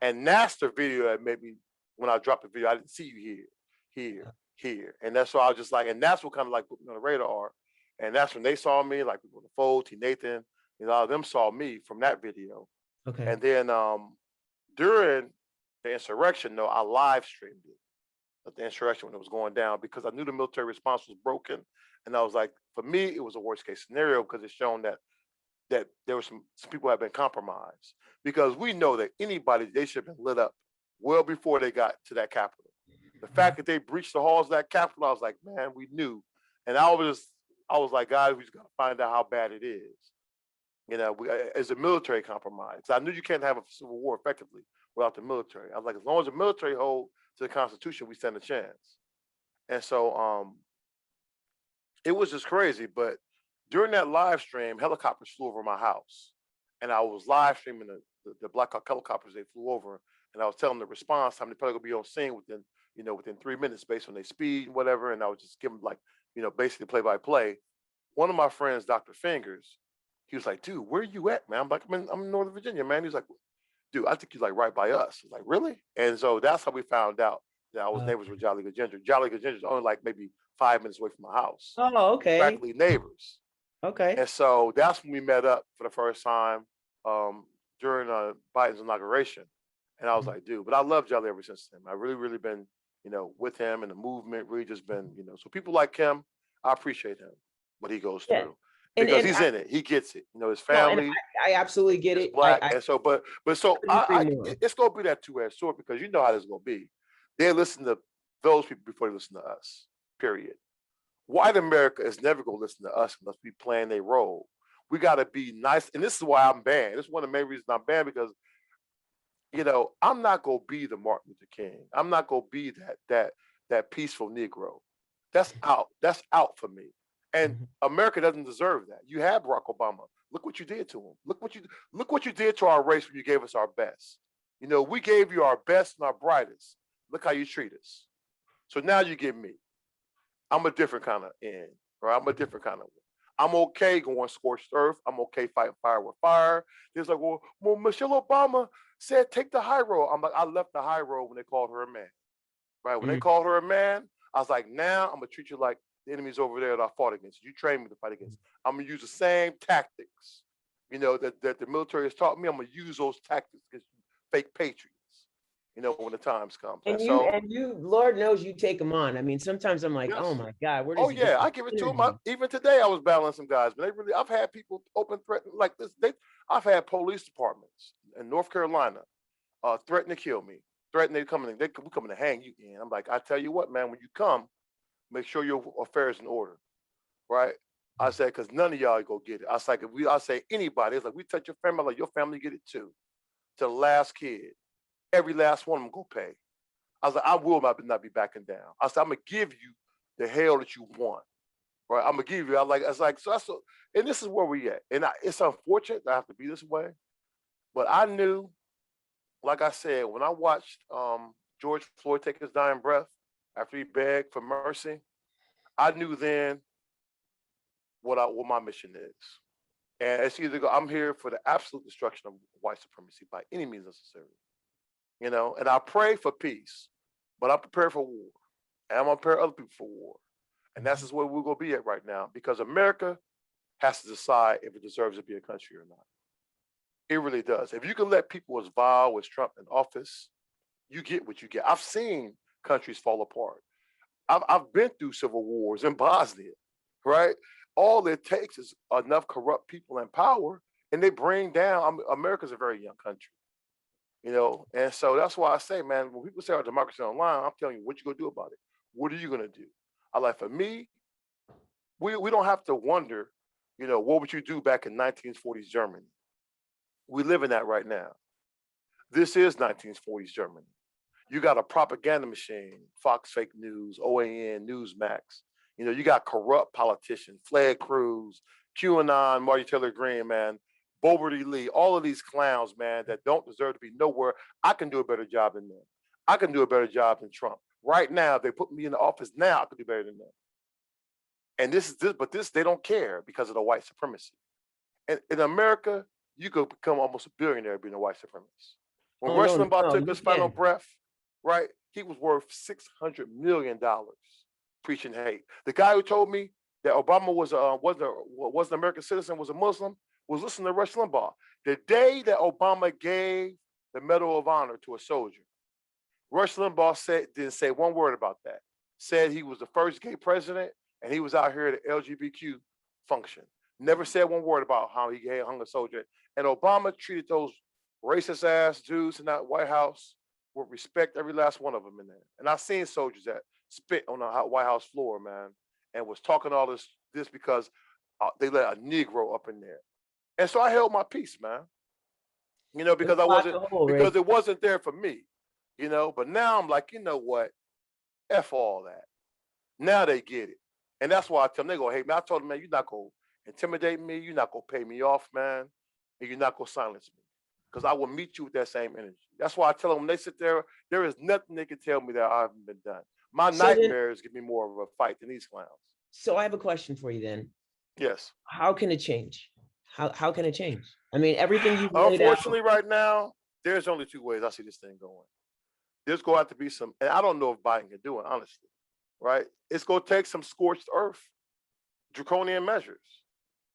And that's the video that made me when I dropped the video, I didn't see you here. And that's why I was just like, and that's what kind of like put me on the radar. And that's when they saw me, like people in the fold, T Nathan, a lot of them saw me from that video. Okay. And then during the insurrection, though, I live streamed it at the insurrection when it was going down because I knew the military response was broken. And I was like, for me, it was a worst case scenario because it's shown that there were some people have been compromised because we know that anybody they should have been lit up well before they got to that capital. The fact that they breached the halls of that capital, I was like, man, we knew. And I was like, guys, we just gotta find out how bad it is. As a military compromise. I knew you can't have a civil war effectively without the military. I was like, as long as the military hold to the Constitution, we stand a chance. And so it was just crazy. But during that live stream, helicopters flew over my house, and I was live streaming the Black Hawk helicopters they flew over, and I was telling them the response time. They probably gonna be on scene within 3 minutes based on their speed and whatever. And I was just giving like, basically play by play. One of my friends, Dr. Fingers, he was like, dude, where you at, man? I'm like, I'm in Northern Virginia, man. He's like, dude, I think you're like right by us. I was like, really? And so that's how we found out that I was neighbors with Jolly Good Ginger. Jolly Good Ginger is only like maybe 5 minutes away from my house. Oh, okay. Practically neighbors. Okay. And so that's when we met up for the first time during Biden's inauguration. And I was like, dude, but I love Jolly ever since then. I've really, really been, with him and the movement, really just been, so people like him, I appreciate him, what he goes Yeah. through. Because he's in it. He gets it. His family. I absolutely get it. Black. And so, but so it's gonna be that two-edged sword, because you know how this is gonna be. They listen to those people before they listen to us. Period. White America is never gonna listen to us unless we playing their role. We gotta be nice, and this is why I'm banned. This is one of the main reasons I'm banned, because I'm not gonna be the Martin Luther King. I'm not gonna be that peaceful Negro. That's out. That's out for me. And America doesn't deserve that. You have Barack Obama. Look what you did to him. Look what you did to our race when you gave us our best. We gave you our best and our brightest. Look how you treat us. So now you give me. I'm a different kind of end, right? I'm a different kind of one. I'm okay going scorched earth. I'm okay fighting fire with fire. There's like, well, Michelle Obama said take the high road. I'm like, I left the high road when they called her a man, right? When they called her a man, I was like, now I'm gonna treat you like the enemies over there that I fought against. You trained me to fight against. I'm gonna use the same tactics, that the military has taught me. I'm gonna use those tactics against fake patriots, when the times comes. And you, Lord knows you take them on. I mean, sometimes I'm like, yes. oh my God, where does oh yeah, I give it to them. Even today, I was battling some guys, but I've had people open threaten like this. I've had police departments in North Carolina threaten to kill me, threaten to come in. We coming to hang you in. I'm like, I tell you what, man, when you come, make sure your affairs in order, right? I said, because none of y'all go get it. I was like, I say anybody, it's like, we touch your family, like your family get it too. To the last kid, every last one of them go pay. I was like, I will not be backing down. I said, I'm gonna give you the hell that you want, right? I'm gonna give you. And this is where we at. And it's unfortunate that I have to be this way, but I knew, like I said, when I watched George Floyd take his dying breath after he begged for mercy, I knew then what my mission is. And it's either I'm here for the absolute destruction of white supremacy by any means necessary. And I pray for peace, but I'm prepared for war. And I'm gonna prepare other people for war. And that's just where we're gonna be at right now, because America has to decide if it deserves to be a country or not. It really does. If you can let people as vile as Trump in office, you get what you get. I've seen countries fall apart. I've been through civil wars in Bosnia, right? All it takes is enough corrupt people in power, and they bring down. America's a very young country, and so that's why I say, man, when people say our democracy online, I'm telling you, what you gonna do about it? What are you gonna do? For me, we don't have to wonder, what would you do back in 1940s Germany? We live in that right now. This is 1940s Germany. You got a propaganda machine, Fox Fake News, OAN, Newsmax. You got corrupt politicians, Flag Cruz, QAnon, Marty Taylor Greene, man, Boberty Lee, all of these clowns, man, that don't deserve to be nowhere. I can do a better job than them. I can do a better job than Trump. Right now, if they put me in the office now, I could do better than them. And this, they don't care because of the white supremacy. And in America, you could become almost a billionaire being a white supremacist. When Rush Limbaugh took his final breath, right, he was worth $600 million preaching hate. The guy who told me that Obama wasn't an American citizen, was a Muslim, was listening to Rush Limbaugh. The day that Obama gave the Medal of Honor to a soldier, Rush Limbaugh didn't say one word about that. Said he was the first gay president and he was out here at the LGBTQ function. Never said one word about how he hung a soldier. And Obama treated those racist ass dudes in that White House with respect, every last one of them in there. And I've seen soldiers that spit on the White House floor, man, and was talking all this because they let a Negro up in there. And so I held my peace, man. Because because it wasn't there for me, but now I'm like, you know what? F all that. Now they get it. And that's why I tell them, they go hate me. I told them, man, you're not going to intimidate me. You're not going to pay me off, man. And you're not going to silence me. because I will meet you with that same energy. That's why I tell them when they sit there is nothing they can tell me that I haven't been done. My So then, nightmares give me more of a fight than these clowns. so I have a question for you then. Yes. How can it change? How can it change? I mean, everything you've laid out. Unfortunately, right now, there's only two ways I see this thing going. There's going to have to be some, and I don't know if Biden can do it, honestly, right? It's going to take some scorched earth, draconian measures,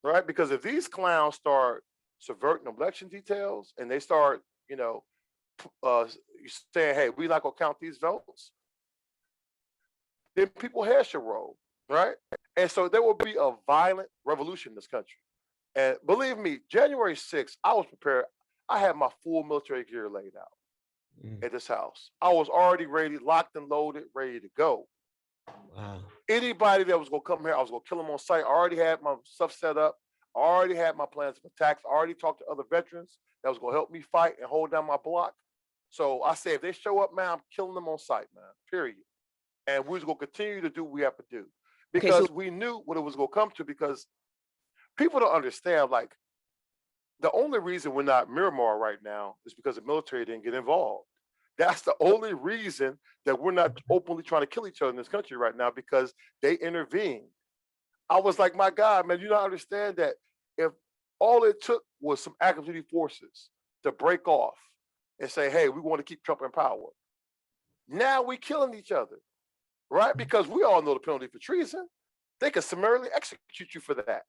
right? Because if these clowns start subverting election details and they start, saying, hey, we're not going to count these votes, then people heads should roll, right? And so there will be a violent revolution in this country. And believe me, January 6th, I was prepared. I had my full military gear laid out at this house. I was already ready, locked and loaded, ready to go. Wow. Anybody that was going to come here, I was going to kill them on sight. I already had my stuff set up. I already had my plans of attacks. I already talked to other veterans that was going to help me fight and hold down my block. So I said, if they show up, man, I'm killing them on sight, man, period. And we're going to continue to do what we have to do. Because we knew what it was going to come to, because people don't understand, like, the only reason we're not Miramar right now is because the military didn't get involved. That's the only reason that we're not openly trying to kill each other in this country right now, because they intervened. I was like, my God, man, you don't understand that if all it took was some active duty forces to break off and say, hey, we want to keep Trump in power. Now we're killing each other, right? Because we all know the penalty for treason. They could summarily execute you for that.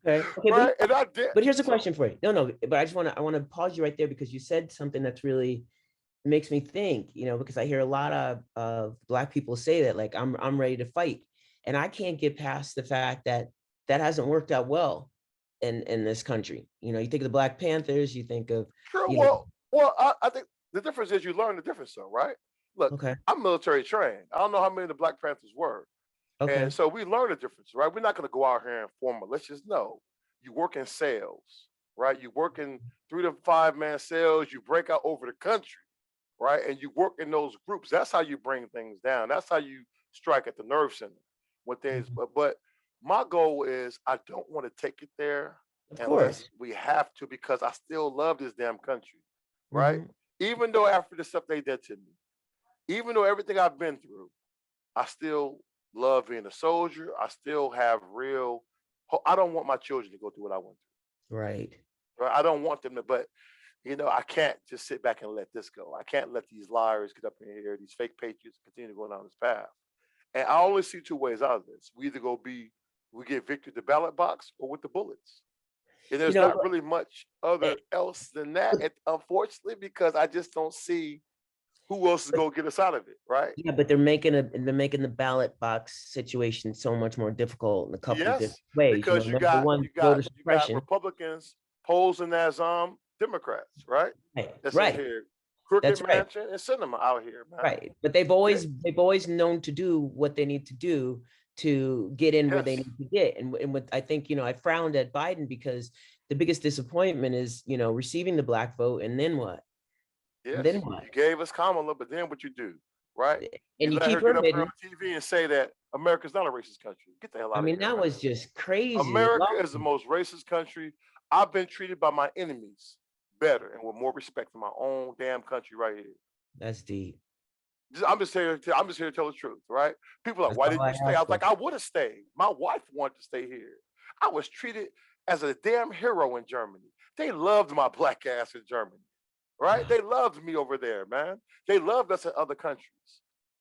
Okay. Right? And I did. But here's a question for you. No, but I want to pause you right there, because you said something that's really makes me think, because I hear a lot of Black people say that, like, I'm ready to fight. And I can't get past the fact that that hasn't worked out well in this country. You think of the Black Panthers, you think of, Sure. I think the difference is you learn the difference, though, right? Look, okay, I'm military trained. I don't know how many of the Black Panthers were. okay, And so we learn the difference, right? We're not going to go out here and form militias. No, you work in sales, right? You work in 3 to 5 man sales. You break out over the country, right? And you work in those groups. That's how you bring things down. That's how you strike at the nerve center when things. But my goal is I don't want to take it there unless we have to, because I still love this damn country, right? Even though after the stuff they did to me, even though everything I've been through, I still love being a soldier. I still have real. I don't want my children to go through what I went through. right. I don't want them to, but I can't just sit back and let this go. I can't let these liars get up in here, these fake patriots continue to go down this path. And I only see two ways out of this. We either we get victory at the ballot box or with the bullets. And there's not really much other else than that, unfortunately, because I just don't see who else is going to get us out of it, right? Yeah, but they're making the ballot box situation so much more difficult in a couple of different ways. Because you got Republicans posing as Democrats, right? That's in here. Crooked Mansion and Cinema out here, man. Right. But they've always known to do what they need to do to get in where they need to get. And what I think, I frowned at Biden because the biggest disappointment is, receiving the Black vote, and then what? Yes, then what? You gave us Kamala, but then what you do, right? And you let keep her get up admitting, on TV and say that America's not a racist country. Get the hell out of here. That was just crazy. America is the most racist country. I've been treated by my enemies better and with more respect than my own damn country right here. That's deep. I'm just here to tell the truth, right? People are like, why didn't you stay? I was like, I would have stayed. My wife wanted to stay here. I was treated as a damn hero in Germany. They loved my Black ass in Germany, right? They loved me over there, man. They loved us in other countries,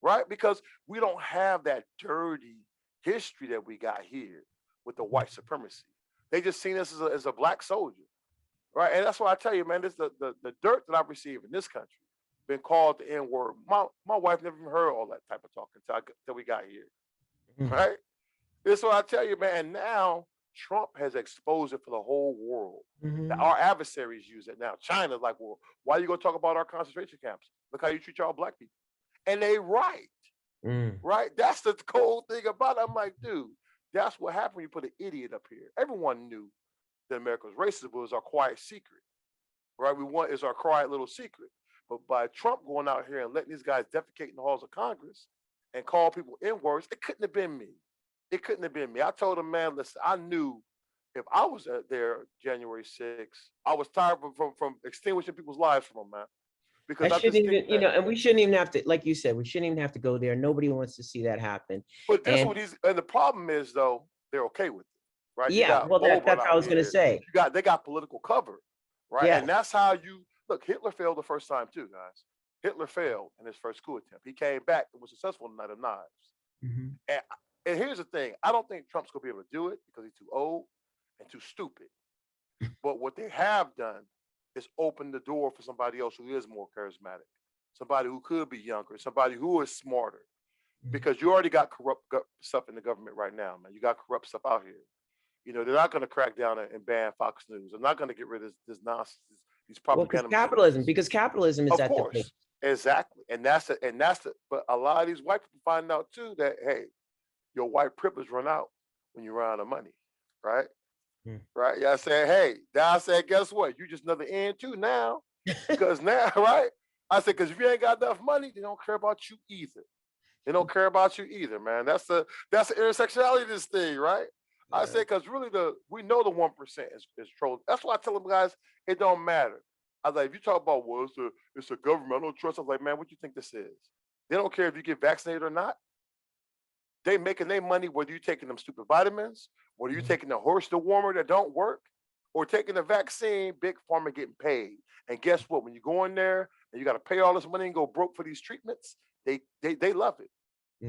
right? Because we don't have that dirty history that we got here with the white supremacy. They just seen us as a Black soldier, right? And that's why I tell you, man, this the dirt that I've received in this country, been called the N-word. My wife never even heard all that type of talk until we got here, right? This is what I tell you, man. And now Trump has exposed it for the whole world. Our adversaries use it now. China's like, well, why are you going to talk about our concentration camps? Look how you treat y'all Black people. And they right, right? That's the cold thing about it. I'm like, dude, that's what happened when you put an idiot up here. Everyone knew that America was racist, but it was our quiet secret, right? It's our quiet little secret. But by Trump going out here and letting these guys defecate in the halls of Congress and call people N-words, it couldn't have been me. It couldn't have been me. I told him, man, listen, I knew if I was there January 6th, I was tired from extinguishing people's lives from them, man. Because That I just shouldn't think even, that, and we shouldn't even have to, like you said, we shouldn't even have to go there. Nobody wants to see that happen. but this And what he's, and the problem is though, they're okay with it, right? You yeah, got well, Boban that's what I out was gonna here. say. They got political cover, right? Yeah. And that's how you look. Hitler failed the first time too, guys. Hitler failed in his first coup attempt. He came back and was successful in Night of Knives. Mhm. And here's the thing: I don't think Trump's gonna be able to do it because he's too old and too stupid. But what they have done is open the door for somebody else who is more charismatic, somebody who could be younger, somebody who is smarter. Because you already got corrupt stuff in the government right now, man. You got corrupt stuff out here. They're not going to crack down and ban Fox News. They're not going to get rid of this nonsense, these Well, propaganda machines. because capitalism is Of at the base. course, exactly, and that's the. But a lot of these white people find out too that hey, your white privilege run out when you run out of money, right? Hmm. Right? Yeah, I said, hey, now I said, guess what? You just another end too now, because now, right? I said, because if you ain't got enough money, they don't care about you either. They don't care about you either, man. That's the intersectionality of this thing, right? I say because really we know the 1% is trolled. That's why I tell them guys it don't matter. I was like, if you talk about it's a government, I don't trust. I was like, man, what do you think this is? They don't care if you get vaccinated or not. They making their money whether you taking them stupid vitamins, whether you taking the horse the warmer that don't work, or taking the vaccine. Big pharma getting paid. And guess what? When you go in there and you got to pay all this money and go broke for these treatments, they love it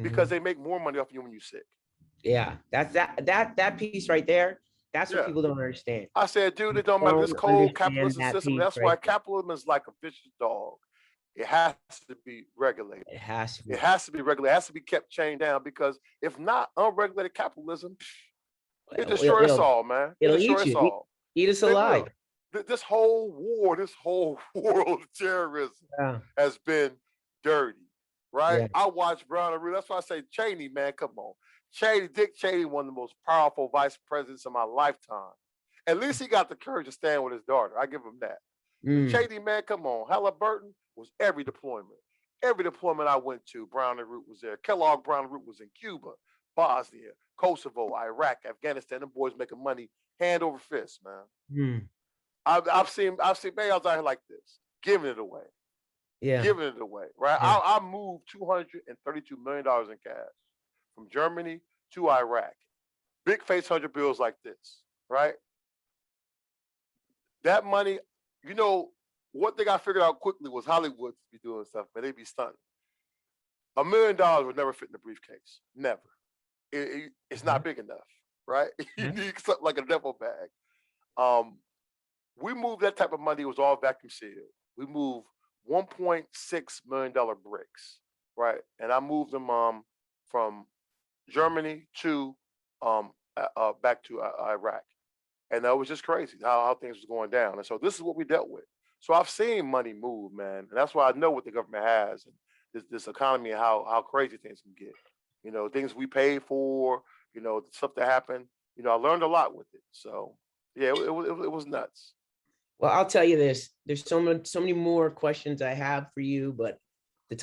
because they make more money off you when you're sick. Yeah, that's that piece right there. That's what Yeah. people don't understand. I said, dude, You it don't matter. This don't cold understand capitalism that system. piece That's right why there. capitalism is like a vicious dog. It has to be regulated. It has to be. It has to be regulated. It has to be kept chained down because if not, unregulated capitalism, it destroys us all, man. It It'll destroys eat us you. all. Eat us They alive. will. This whole war, this whole world of terrorism Yeah. has been dirty, right? Yeah. I watched Brown and Root. That's why I say Cheney, man. Come on. Dick Cheney, one of the most powerful vice presidents of my lifetime. At least he got the courage to stand with his daughter. I give him that. Cheney, man, come on. Halliburton was every deployment. Every deployment I went to, Brown and Root was there. Kellogg Brown and Root was in Cuba, Bosnia, Kosovo, Iraq, Afghanistan. Them boys making money hand over fist, man. I've seen man, I was out here like this, giving it away. Yeah. Giving it away, right? Yeah. I moved $232 million in cash from Germany to Iraq. Big face 100 bills like this, right? That money, what they got figured out quickly was Hollywood be doing stuff, man. They be stunting. $1 million would never fit in the briefcase. Never. It's not big enough, right? You need something like a duffel bag. We moved that type of money. It was all vacuum sealed. We moved $1.6 million bricks, right? And I moved them from Germany to back to Iraq. And that was just crazy how things was going down. And so this is what we dealt with. So I've seen money move, man. And that's why I know what the government has and this economy and how crazy things can get. Things we paid for, stuff that happened. I learned a lot with it. So yeah, it was nuts. Well, I'll tell you this. There's so many more questions I have for you, but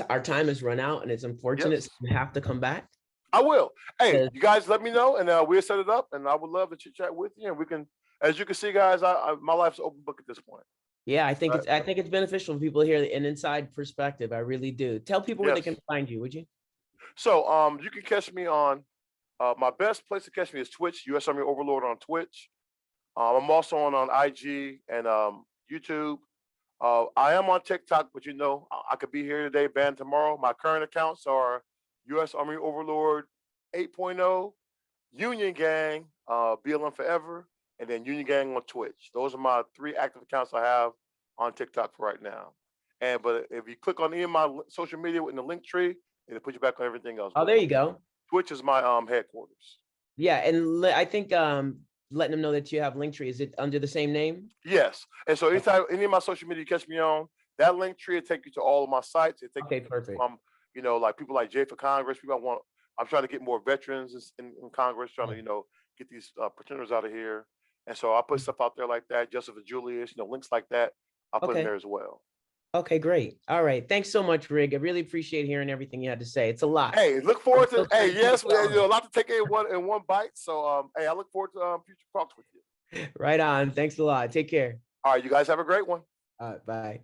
our time has run out, and it's unfortunate. Yes. So you have to come back. I will. Hey, you guys, let me know, and we'll set it up. And I would love to chit chat with you, and we can. As you can see, guys, my life's an open book at this point. Yeah, I think it's beneficial for people to hear an inside perspective. I really do. Tell people where they can find you, would you? So, you can catch me on. My best place to catch me is Twitch, U.S. Army Overlord on Twitch. I'm also on IG and YouTube. I am on TikTok, but I could be here today, banned tomorrow. My current accounts are U.S. Army Overlord 8.0, Union Gang, BLM Forever, and then Union Gang on Twitch. Those are my 3 active accounts I have on TikTok for right now. But if you click on any of my social media in the link tree, it'll put you back on everything else. Oh, there you go. Twitch is my headquarters. Yeah, and I think letting them know that you have Linktree. Is it under the same name? Yes. And so anytime any of my social media you catch me on, that link tree will take you to all of my sites. It take you perfect. From like people like Jay for Congress. I'm trying to get more veterans in Congress, trying to get these pretenders out of here. And so I put stuff out there like that. Joseph and Julius, links like that. I put in there as well. Okay, great. All right. Thanks so much, Rig. I really appreciate hearing everything you had to say. It's a lot. Hey, look forward to. Hey, yes, a lot to take in one bite. So, hey, I look forward to future talks with you. Right on. Thanks a lot. Take care. All right, you guys have a great one. Bye.